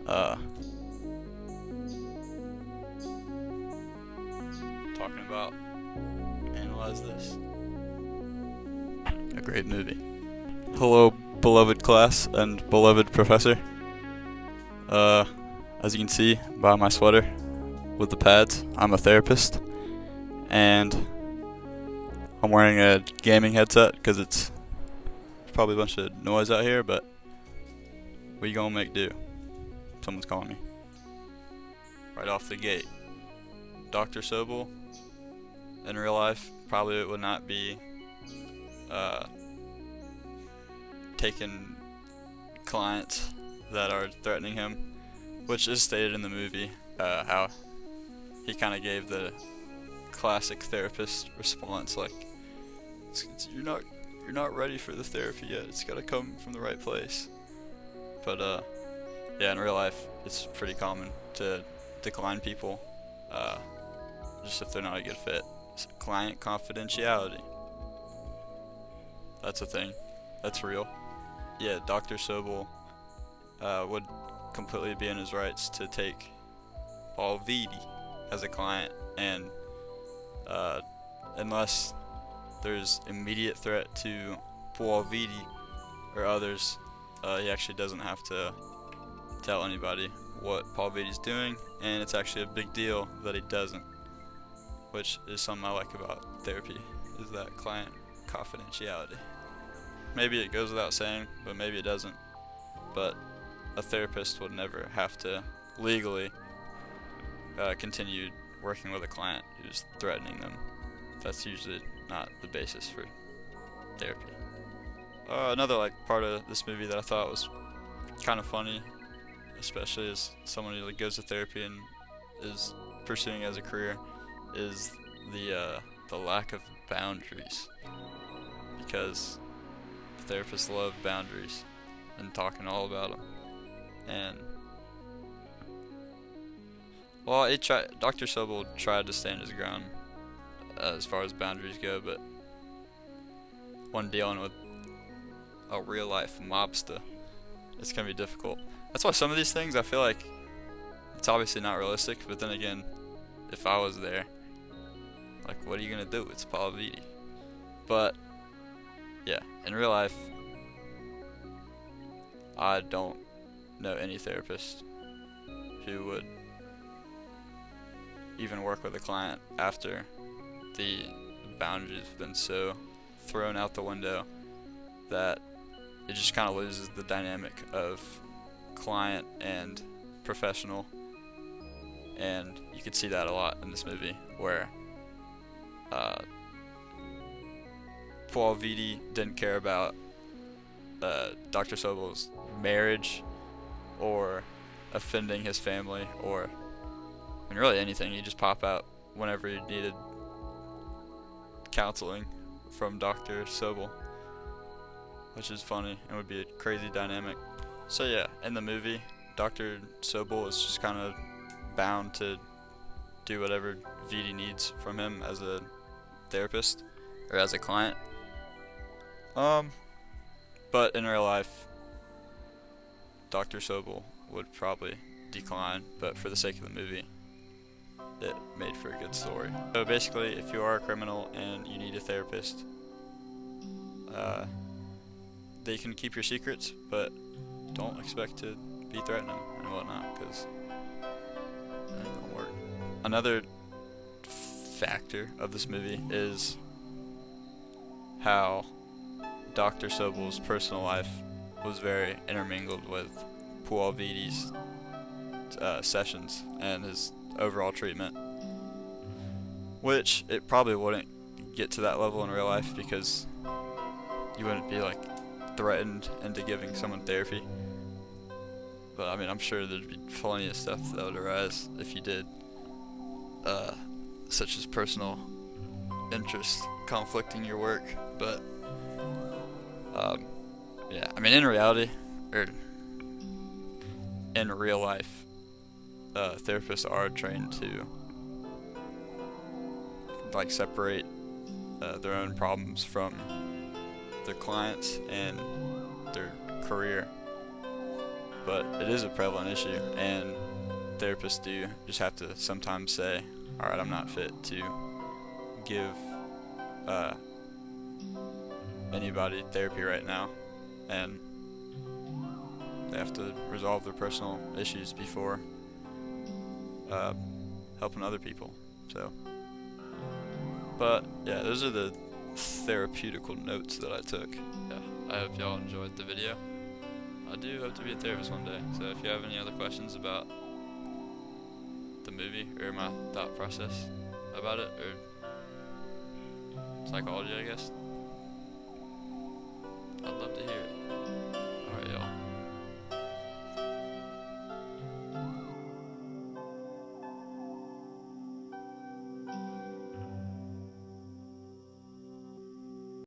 uh, talking about Analyze This. A great movie. Hello, beloved class and beloved professor. As you can see by my sweater with the pads, I'm a therapist, and I'm wearing a gaming headset because it's probably a bunch of noise out here, but we gonna make do. Someone's calling me. Right off the gate. Dr. Sobel, in real life, probably would not be taking clients that are threatening him, which is stated in the movie, how he kind of gave the classic therapist response, like, you're not ready for the therapy yet. It's gotta come from the right place. But yeah, in real life, it's pretty common to decline people, just if they're not a good fit. It's client confidentiality. That's a thing. That's real. Yeah, Dr. Sobel would completely be in his rights to take Paul Vitti as a client, and unless there's immediate threat to Paul Vitti or others, he actually doesn't have to tell anybody what Paul Vitti's doing, and it's actually a big deal that he doesn't, which is something I like about therapy, is that client confidentiality. Maybe it goes without saying, but maybe it doesn't. But a therapist would never have to legally continue working with a client who's threatening them. That's usually not the basis for therapy. Another part of this movie that I thought was kind of funny, especially as someone who goes to therapy and is pursuing as a career, is the lack of boundaries. Because therapists love boundaries and talking all about them. And well, Dr. Sobel tried to stand his ground as far as boundaries go, but when dealing with a real life mobster, it's gonna be difficult. That's why some of these things I feel like it's obviously not realistic, but then again, if I was there, like, what are you gonna do? It's Paul Vitti. But yeah, in real life, I don't know any therapist who would even work with a client after the boundaries have been so thrown out the window that it just kind of loses the dynamic of client and professional. And you could see that a lot in this movie, where Paul Vitti didn't care about Dr. Sobel's marriage or offending his family, or really anything. He'd just pop out whenever he needed counseling from Dr. Sobel, which is funny and would be a crazy dynamic. So yeah, in the movie, Dr. Sobel is just kind of bound to do whatever Vitti needs from him as a therapist or as a client. But in real life, Dr. Sobel would probably decline, but for the sake of the movie, it made for a good story. So basically, if you are a criminal and you need a therapist, they can keep your secrets, but don't expect to be threatening and whatnot, because that ain't gonna work. Another factor of this movie is how Dr. Sobel's personal life was very intermingled with Paul Vitti's sessions and his overall treatment, which it probably wouldn't get to that level in real life, because you wouldn't be threatened into giving someone therapy. But I mean, I'm sure there'd be plenty of stuff that would arise if you did, such as personal interest conflicting your work. But yeah, I mean, in reality, or in real life, therapists are trained to separate their own problems from their clients and their career, but it is a prevalent issue, and therapists do just have to sometimes say, all right, I'm not fit to give anybody therapy right now, and they have to resolve their personal issues before helping other people. So, but yeah, those are the therapeutical notes that I took. Yeah, I hope y'all enjoyed the video. I do hope to be a therapist one day, so if you have any other questions about the movie or my thought process about it, or psychology, I guess,